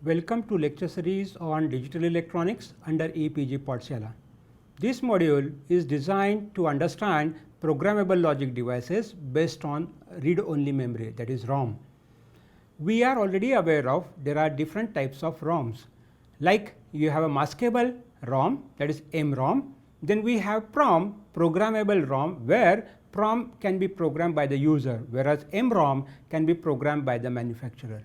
Welcome to lecture series on digital electronics under EPG Pathshala. This module is designed to understand programmable logic devices based on read-only memory, that is ROM. We are already aware of there are different types of ROMs, like you have a maskable ROM, that is MROM. Then we have PROM, programmable ROM, where PROM can be programmed by the user, whereas MROM can be programmed by the manufacturer.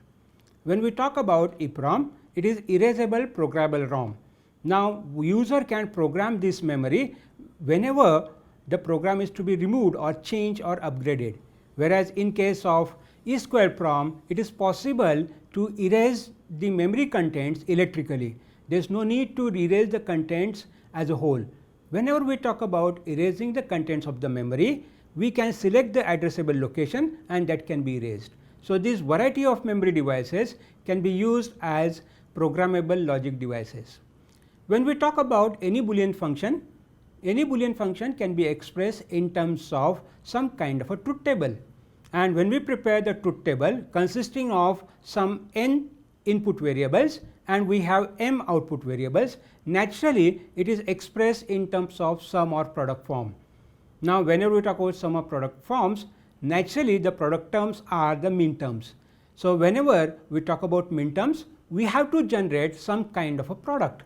When we talk about EPROM, it is erasable programmable ROM. Now, user can program this memory whenever the program is to be removed or changed or upgraded, whereas in case of EEPROM, it is possible to erase the memory contents electrically. There is no need to erase the contents as a whole. Whenever we talk about erasing the contents of the memory, we can select the addressable location and that can be erased. So, this variety of memory devices can be used as programmable logic devices. When we talk about any Boolean function can be expressed in terms of some kind of a truth table. And when we prepare the truth table consisting of some n input variables and we have m output variables, naturally it is expressed in terms of sum or product form. Now, whenever we talk about sum or product forms, naturally the product terms are the min terms. So, whenever we talk about min terms, we have to generate some kind of a product.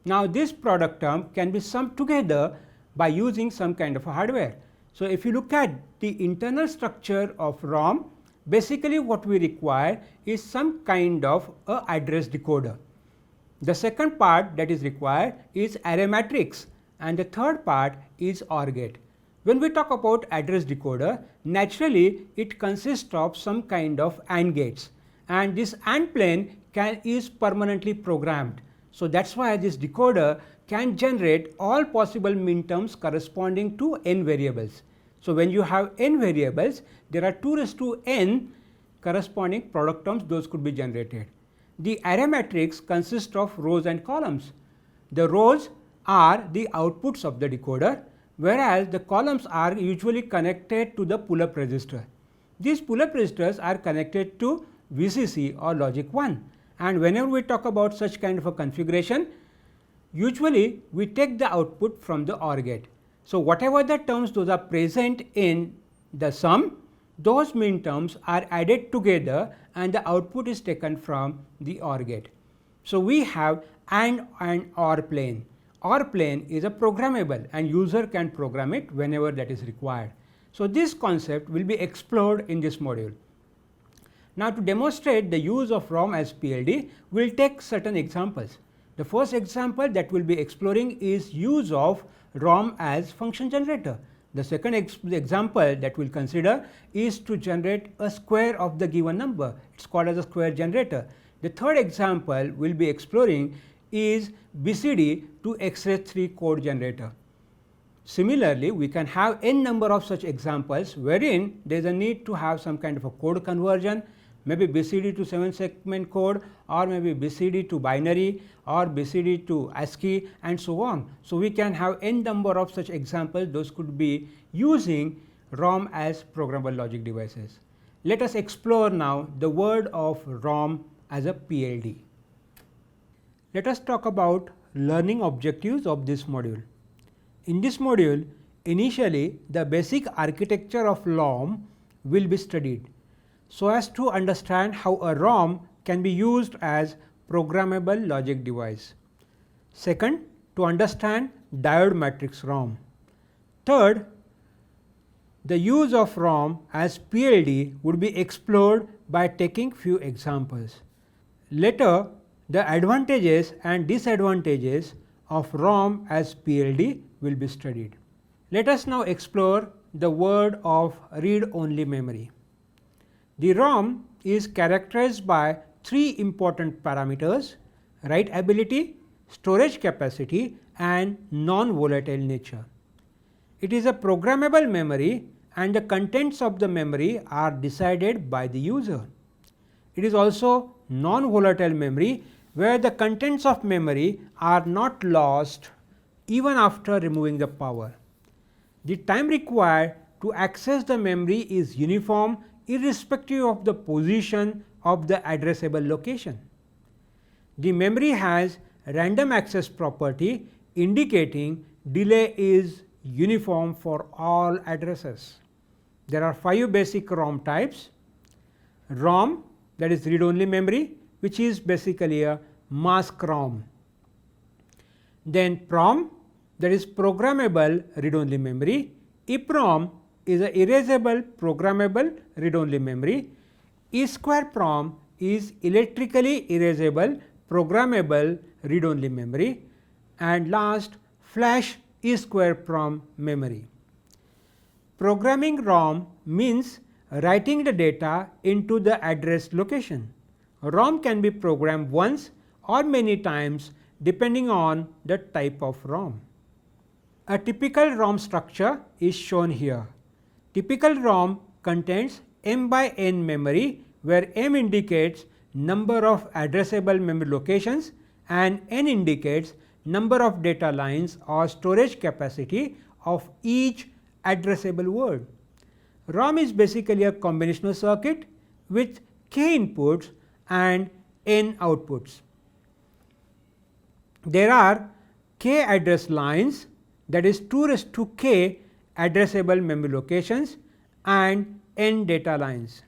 Now, this product term can be summed together by using some kind of a hardware. So, if you look at the internal structure of ROM, basically what we require is some kind of a address decoder. The second part that is required is array matrix and the third part is OR gate. When we talk about address decoder, naturally it consists of some kind of AND gates, and this AND plane is permanently programmed. So, that is why this decoder can generate all possible min terms corresponding to n variables. So, when you have n variables, there are 2 raised to n corresponding product terms, those could be generated. The array matrix consists of rows and columns. The rows are the outputs of the decoder, whereas the columns are usually connected to the pull-up register. These pull-up registers are connected to VCC or logic 1, and whenever we talk about such kind of a configuration, usually we take the output from the OR gate. So, whatever the terms those are present in the sum, those min terms are added together and the output is taken from the OR gate. So, we have AND and OR plane. OR plane is a programmable and user can program it whenever that is required. So, this concept will be explored in this module. Now, to demonstrate the use of ROM as PLD, we will take certain examples. The first example that we will be exploring is use of ROM as function generator. The second example that we will consider is to generate a square of the given number, it is called as a square generator. The third example we will be exploring is BCD to X-ray3 code generator. Similarly, we can have n number of such examples wherein there is a need to have some kind of a code conversion, maybe BCD to 7-segment code or maybe BCD to binary or BCD to ASCII and so on. So, we can have n number of such examples, those could be using ROM as programmable logic devices. Let us explore now the word of ROM as a PLD. Let us talk about learning objectives of this module. In this module, initially the basic architecture of ROM will be studied, so as to understand how a ROM can be used as programmable logic device. Second, to understand diode matrix ROM. Third, the use of ROM as PLD would be explored by taking few examples. Later, the advantages and disadvantages of ROM as PLD will be studied. Let us now explore the word of read-only memory. The ROM is characterized by 3 important parameters: write ability, storage capacity and non-volatile nature. It is a programmable memory and the contents of the memory are decided by the user. It is also non-volatile memory, where the contents of memory are not lost even after removing the power. The time required to access the memory is uniform irrespective of the position of the addressable location. the memory has random access property indicating delay is uniform for all addresses. There are 5 basic ROM types. ROM, that is read only memory, which is basically a mask ROM. Then PROM, that is programmable read only memory. EPROM is a erasable programmable read only memory. E2PROM is electrically erasable programmable read only memory, and last flash E2PROM memory. Programming ROM means writing the data into the address location. ROM can be programmed once or many times depending on the type of ROM. A typical ROM structure is shown here. Typical ROM contains M by N memory, where M indicates number of addressable memory locations and N indicates number of data lines or storage capacity of each addressable word. ROM is basically a combinational circuit with k inputs and n outputs. There are k address lines, that is 2 raised to k addressable memory locations and n data lines.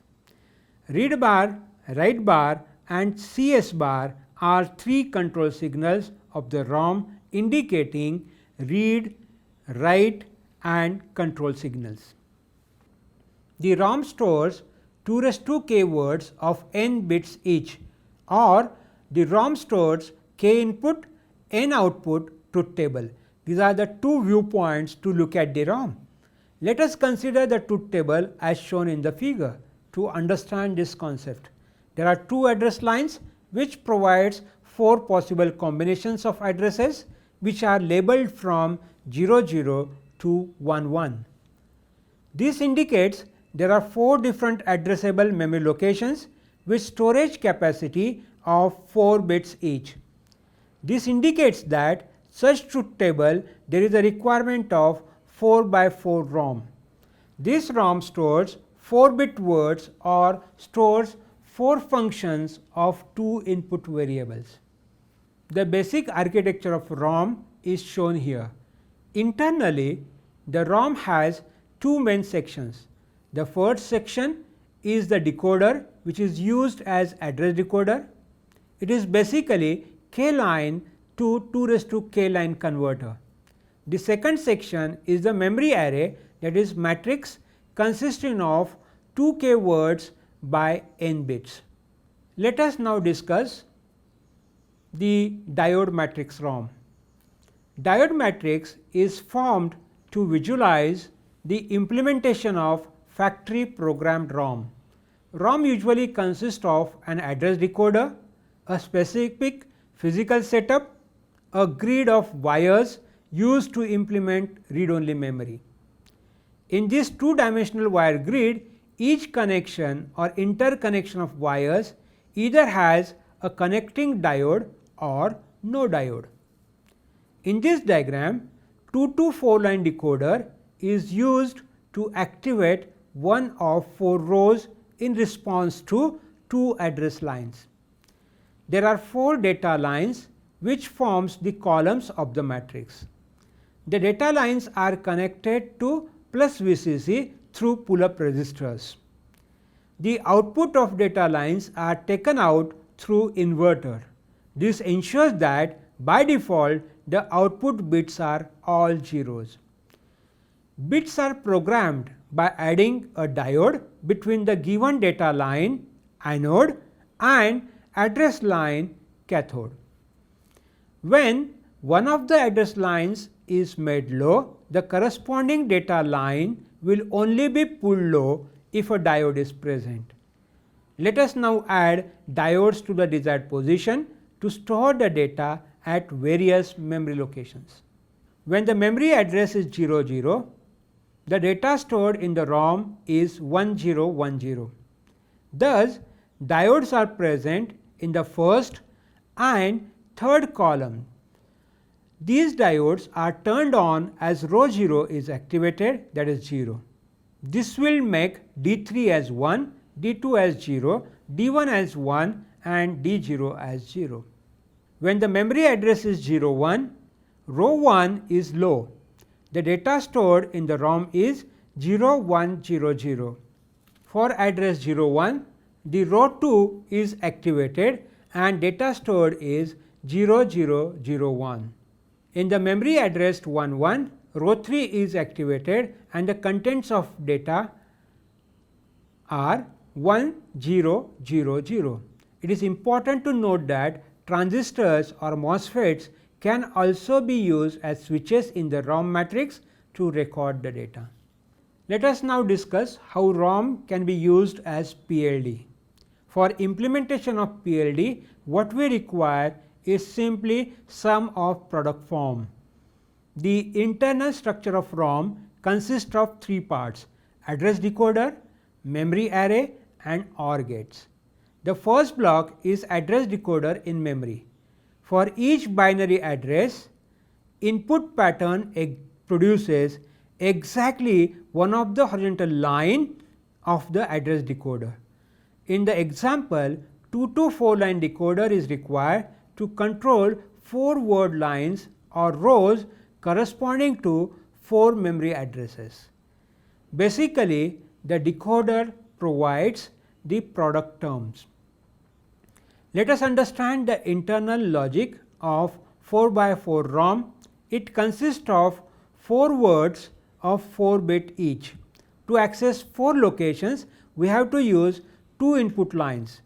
Read bar, write bar and CS bar are 3 control signals of the ROM indicating read, write and control signals. The ROM stores 2 raised to k words of n bits each, or the ROM stores k input, n output truth table. These are the 2 viewpoints to look at the ROM. Let us consider the truth table as shown in the figure to understand this concept. There are 2 address lines which provides 4 possible combinations of addresses which are labeled from 00 to 11. This indicates there are 4 different addressable memory locations with storage capacity of 4 bits each. This indicates that such truth table there is a requirement of 4 by 4 ROM. This ROM stores 4-bit words or stores 4 functions of 2 input variables. The basic architecture of ROM is shown here. Internally, the ROM has 2 main sections. The first section is the decoder, which is used as address decoder. It is basically k line to 2 raised to k line converter. The second section is the memory array, that is matrix consisting of 2k words by n bits. Let us now discuss the diode matrix ROM. Diode matrix is formed to visualize the implementation of factory programmed ROM. ROM usually consists of an address decoder, a specific physical setup, a grid of wires used to implement read only memory. In this 2-dimensional wire grid, each connection or interconnection of wires either has a connecting diode or no diode. In this diagram, 2 to 4 line decoder is used to activate one of 4 rows in response to 2 address lines. There are 4 data lines which forms the columns of the matrix. The data lines are connected to plus VCC through pull up resistors. The output of data lines are taken out through inverter. This ensures that by default the output bits are all zeros. Bits are programmed by adding a diode between the given data line anode and address line cathode. When one of the address lines is made low, the corresponding data line will only be pulled low if a diode is present. Let us now add diodes to the desired position to store the data at various memory locations. When the memory address is 00, the data stored in the ROM is 1010. Thus, diodes are present in the first and third column. These diodes are turned on as row 0 is activated, that is 0. This will make D3 as 1, D2 as 0, D1 as 1 and D0 as 0. When the memory address is 01, row 1 is low. The data stored in the ROM is 0100. For address 01, the row 2 is activated and data stored is 0001. In the memory addressed 11, row 3 is activated and the contents of data are 1000. It is important to note that transistors or MOSFETs can also be used as switches in the ROM matrix to record the data. Let us now discuss how ROM can be used as PLD. For implementation of PLD, what we require is simply sum of product form. The internal structure of ROM consists of 3 parts: address decoder, memory array and OR gates. The first block is address decoder in memory. For each binary address, input pattern produces exactly one of the horizontal line of the address decoder. In the example, 2 to 4 line decoder is required to control 4 word lines or rows corresponding to 4 memory addresses. Basically, the decoder provides the product terms. Let us understand the internal logic of 4 by 4 ROM. It consists of 4 words of 4 bit each. To access 4 locations, we have to use 2 input lines.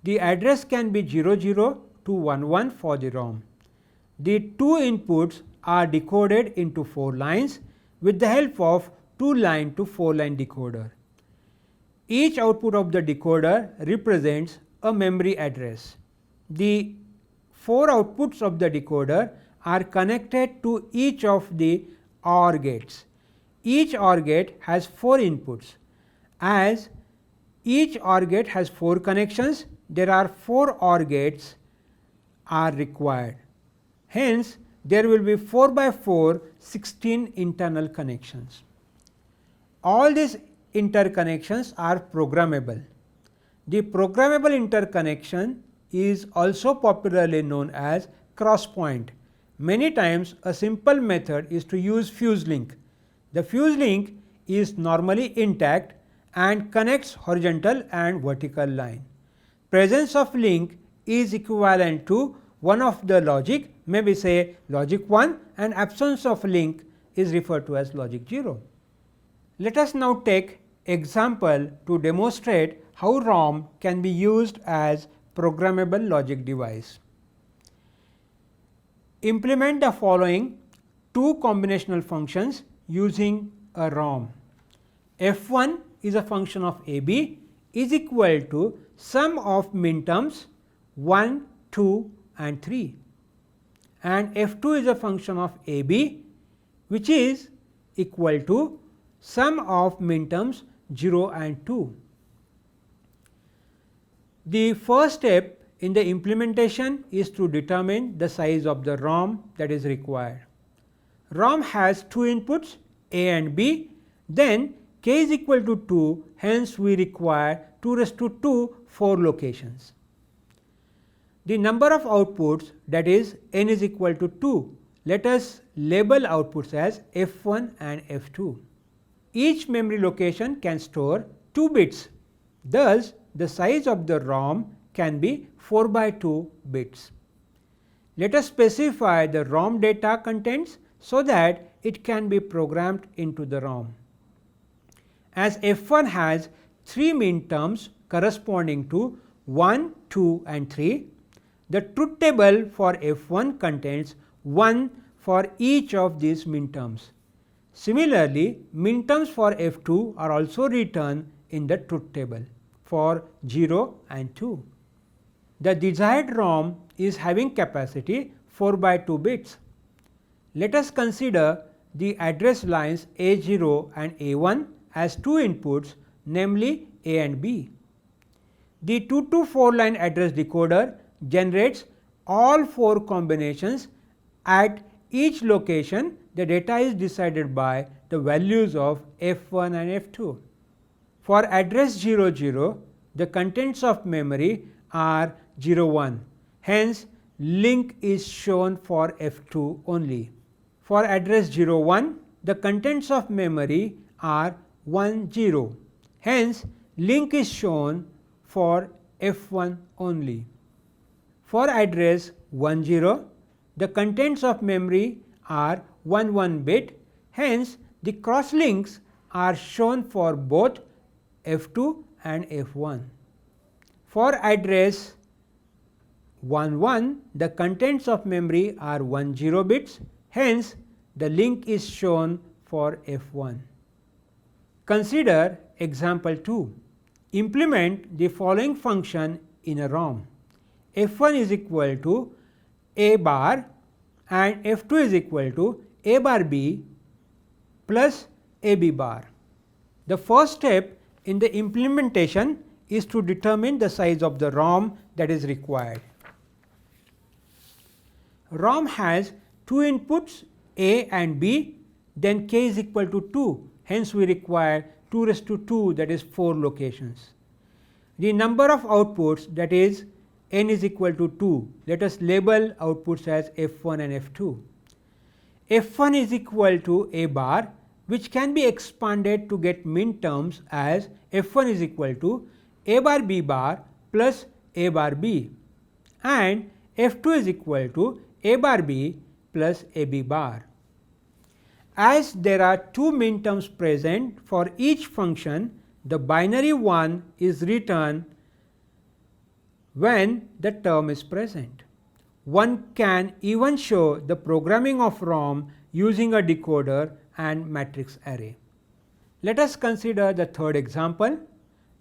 The address can be 00 to 11 for the ROM. The 2 inputs are decoded into 4 lines with the help of 2 line to 4 line decoder. Each output of the decoder represents a memory address. The 4 outputs of the decoder are connected to each of the OR gates. Each OR gate has 4 inputs. As each OR gate has 4 connections, there are 4 OR gates are required. Hence, there will be 4 by 4 16 internal connections. All these interconnections are programmable. The programmable interconnection is also popularly known as cross point. Many times a simple method is to use fuse link. The fuse link is normally intact and connects horizontal and vertical line. Presence of link is equivalent to one of the logic, maybe say logic 1, and absence of link is referred to as logic 0. Let us now take example to demonstrate how ROM can be used as programmable logic device. Implement the following 2 combinational functions using a ROM. F1 is a function of AB is equal to sum of minterms 1, 2 and 3, and F2 is a function of AB which is equal to sum of minterms 0 and 2. The first step in the implementation is to determine the size of the ROM that is required. ROM has 2 inputs A and B, then k is equal to 2, hence we require 2 raised to 2 4 locations. The number of outputs, that is n is equal to 2. Let us label outputs as F1 and F2. Each memory location can store 2 bits. Thus, the size of the ROM can be 4 by 2 bits. Let us specify the ROM data contents so that it can be programmed into the ROM. As F1 has 3 minterms corresponding to 1, 2 and 3, the truth table for F1 contains 1 for each of these minterms. Similarly, minterms for F2 are also written in the truth table for 0 and 2. The desired ROM is having capacity 4 by 2 bits. Let us consider the address lines A0 and A1 as 2 inputs, namely A and B. The 2 to 4 line address decoder generates all 4 combinations. At each location, the data is decided by the values of F1 and F2. For address 00, the contents of memory are 01. Hence, link is shown for F2 only. For address 01, the contents of memory are 10. Hence, link is shown for F1 only. For address 10, the contents of memory are 11 bit. Hence, the cross links are shown for both F2 and F1. For address 11, the contents of memory are 10 bits. Hence, the link is shown for F1. Consider example 2. Implement the following function in a ROM. F1 is equal to A bar and F2 is equal to A bar B plus AB bar. The first step in the implementation is to determine the size of the ROM that is required. ROM has two inputs A and B, then k is equal to 2. Hence, we require 2 raised to 2, that is 4 locations. The number of outputs, that is n is equal to 2. Let us label outputs as F1 and F2. F1 is equal to A bar, which can be expanded to get min terms as F1 is equal to A bar B bar plus A bar B, and F2 is equal to A bar B plus AB bar. As there are two min terms present for each function, the binary 1 is written when the term is present. One can even show the programming of ROM using a decoder and matrix array. Let us consider the third example.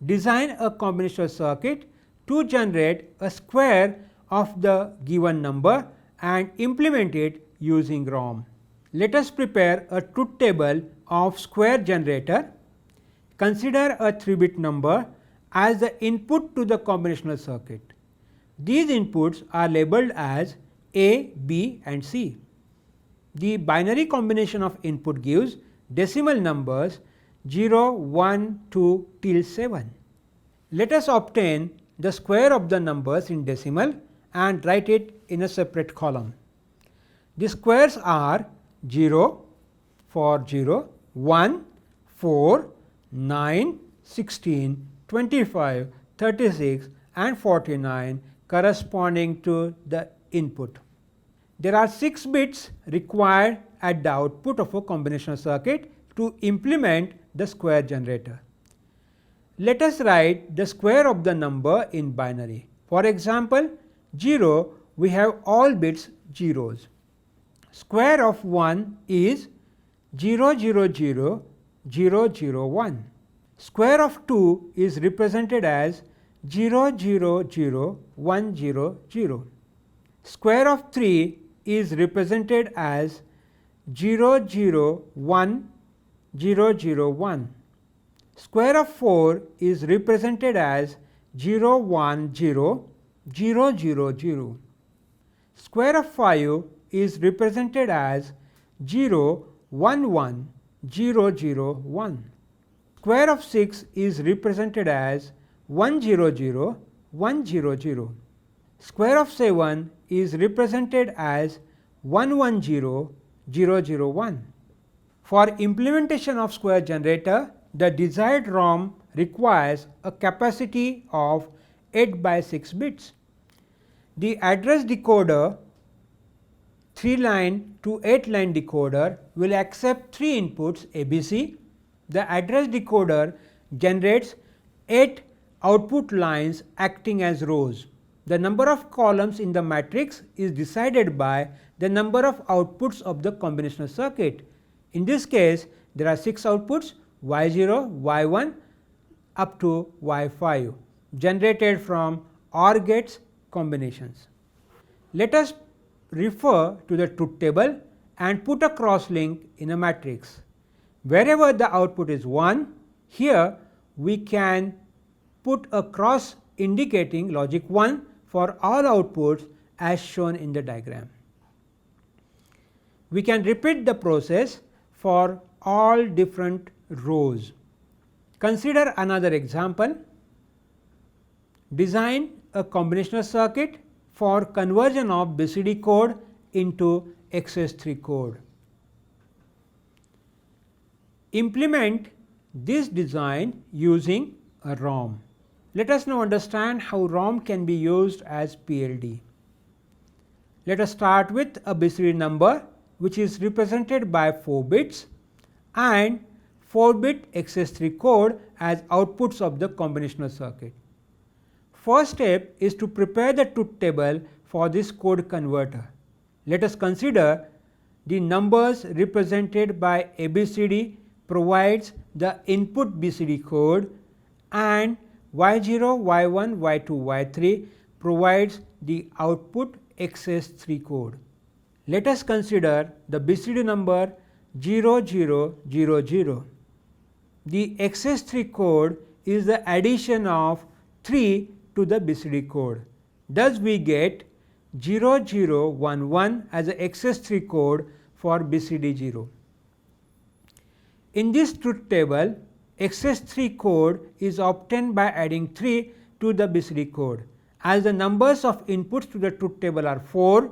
Design a combinatorial circuit to generate a square of the given number and implement it using ROM. Let us prepare a truth table of square generator. Consider a 3-bit number as the input to the combinatorial circuit. These inputs are labeled as A, B and C. The binary combination of input gives decimal numbers 0, 1, 2 till 7. Let us obtain the square of the numbers in decimal and write it in a separate column. The squares are 0 for 0, 1, 4, 9, 16, 25, 36 and 49 corresponding to the input. There are 6 bits required at the output of a combinatorial circuit to implement the square generator. Let us write the square of the number in binary. For example, 0, we have all bits zeros. Square of 1 is 0, 0, 0, 0, 0, 1. Square of 2 is represented as 0, 0, 0, 1, 0, 0. Square of 3 is represented as 0, 0, 1, 0, 0, 1. Square of 4 is represented as 0, 1, 0, 0, 0, 0. Square of 5 is represented as 0, 1, 1, 0, 0, 1. Square of 6 is represented as 1, 0, 0, 1, 0, 0. Square of 7 is represented as 1, 1, 0, 0, 0, 1. For implementation of square generator, the desired ROM requires a capacity of 8 by 6 bits. The address decoder 3-line to 8-line decoder will accept 3 inputs ABC. The address decoder generates 8 output lines acting as rows. The number of columns in the matrix is decided by the number of outputs of the combinatorial circuit. In this case, there are 6 outputs Y0, Y1 up to Y5 generated from OR gates combinations. Let us refer to the truth table and put a cross link in a matrix. Wherever the output is 1, here we can put a cross indicating logic 1 for all outputs as shown in the diagram. We can repeat the process for all different rows. Consider another example. Design a combinatorial circuit for conversion of BCD code into XS3 code. Implement this design using a ROM. Let us now understand how ROM can be used as PLD. Let us start with a BCD number which is represented by 4 bits and 4-bit XS3 code as outputs of the combinational circuit. First step is to prepare the truth table for this code converter. Let us consider the numbers represented by ABCD provides the input BCD code and Y0, Y1, Y2, Y3 provides the output XS3 code. Let us consider the BCD number 0000. The XS3 code is the addition of 3 to the BCD code. Thus, we get 0011 as a XS3 code for BCD 0. In this truth table, XS3 code is obtained by adding 3 to the BCD code. As the numbers of inputs to the truth table are 4,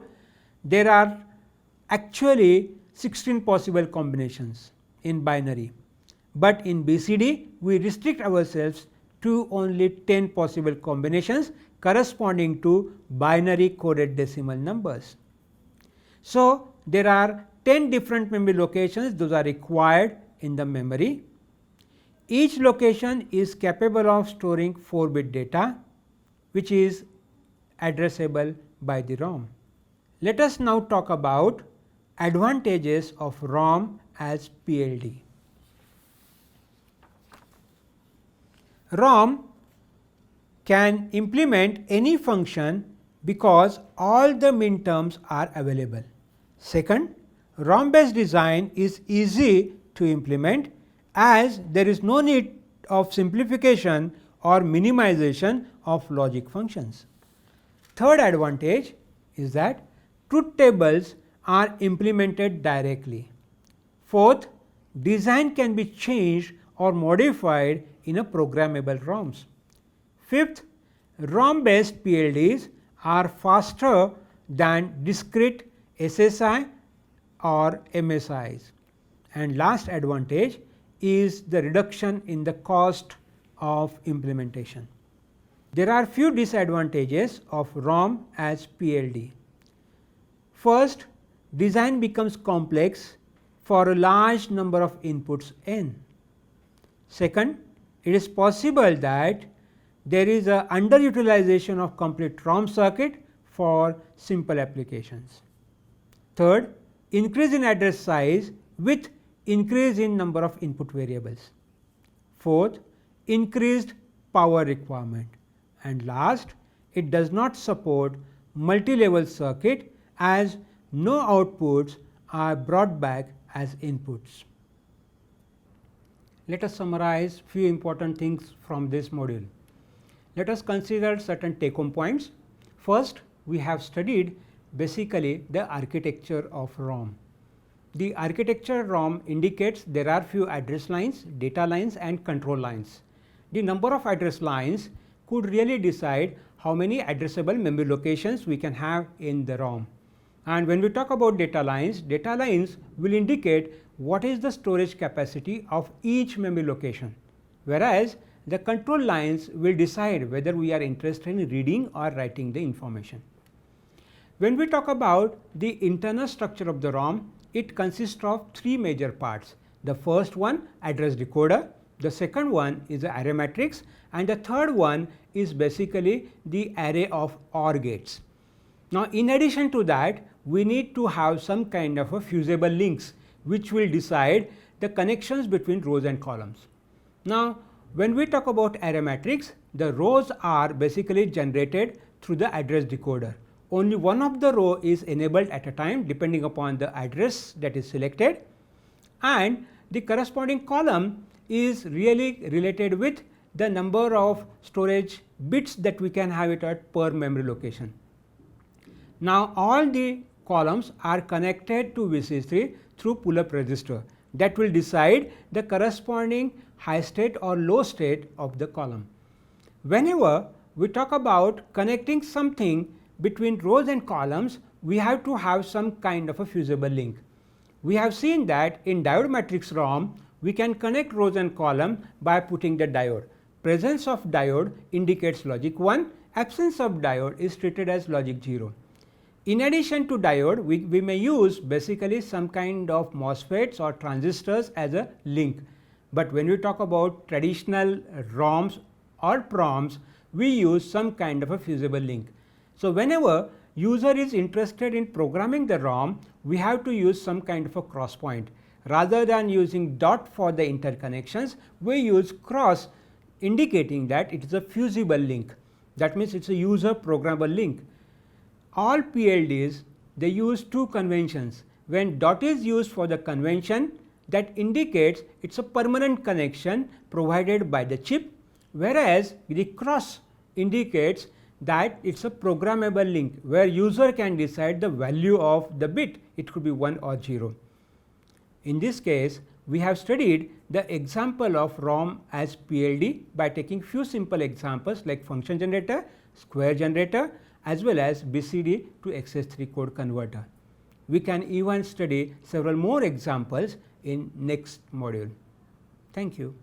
there are actually 16 possible combinations in binary, but in BCD we restrict ourselves to only 10 possible combinations corresponding to binary coded decimal numbers. So, there are 10 different memory locations, those are required in the memory. Each location is capable of storing 4-bit data which is addressable by the ROM. Let us now talk about advantages of ROM as PLD. ROM can implement any function because all the minterms are available. Second, ROM based design is easy to implement as there is no need of simplification or minimization of logic functions. Third advantage is that truth tables are implemented directly. Fourth, design can be changed or modified in a programmable ROMs. Fifth, ROM based PLDs are faster than discrete SSI or MSIs. And last advantage is the reduction in the cost of implementation. There are few disadvantages of ROM as PLD. First, design becomes complex for a large number of inputs n. Second, it is possible that there is a underutilization of complete ROM circuit for simple applications. Third, increase in address size with increase in number of input variables. Fourth, increased power requirement. And last, it does not support multi-level circuit as no outputs are brought back as inputs. Let us summarize few important things from this module. Let us consider certain take home points. First, we have studied basically the architecture of ROM. The architecture ROM indicates there are few address lines, data lines and control lines. The number of address lines could really decide how many addressable memory locations we can have in the ROM. And when we talk about data lines will indicate what is the storage capacity of each memory location, whereas the control lines will decide whether we are interested in reading or writing the information. When we talk about the internal structure of the ROM, it consists of 3 major parts. The first one, address decoder, the second one is the array matrix, and the third one is basically the array of OR gates. Now, in addition to that, we need to have some kind of a fusible links which will decide the connections between rows and columns. Now, when we talk about array matrix, the rows are basically generated through the address decoder. Only one of the row is enabled at a time depending upon the address that is selected, and the corresponding column is really related with the number of storage bits that we can have it at per memory location. Now, all the columns are connected to VCC through pull-up register that will decide the corresponding high state or low state of the column. Whenever we talk about connecting something between rows and columns, we have to have some kind of a fusible link. We have seen that in diode matrix ROM, we can connect rows and column by putting the diode. Presence of diode indicates logic 1, absence of diode is treated as logic 0. In addition to diode, we may use basically some kind of MOSFETs or transistors as a link. But when we talk about traditional ROMs or PROMs, we use some kind of a fusible link. So, whenever user is interested in programming the ROM, we have to use some kind of a cross point. Rather than using dot for the interconnections, we use cross, indicating that it is a fusible link. That means, it is a user programmable link. All PLDs, they use two conventions. When dot is used for the convention, that indicates it is a permanent connection provided by the chip, whereas the cross indicates that it is a programmable link, where user can decide the value of the bit, it could be 1 or 0. In this case, we have studied the example of ROM as PLD by taking few simple examples like function generator, square generator, as well as BCD to XS3 code converter. We can even study several more examples in next module. Thank you.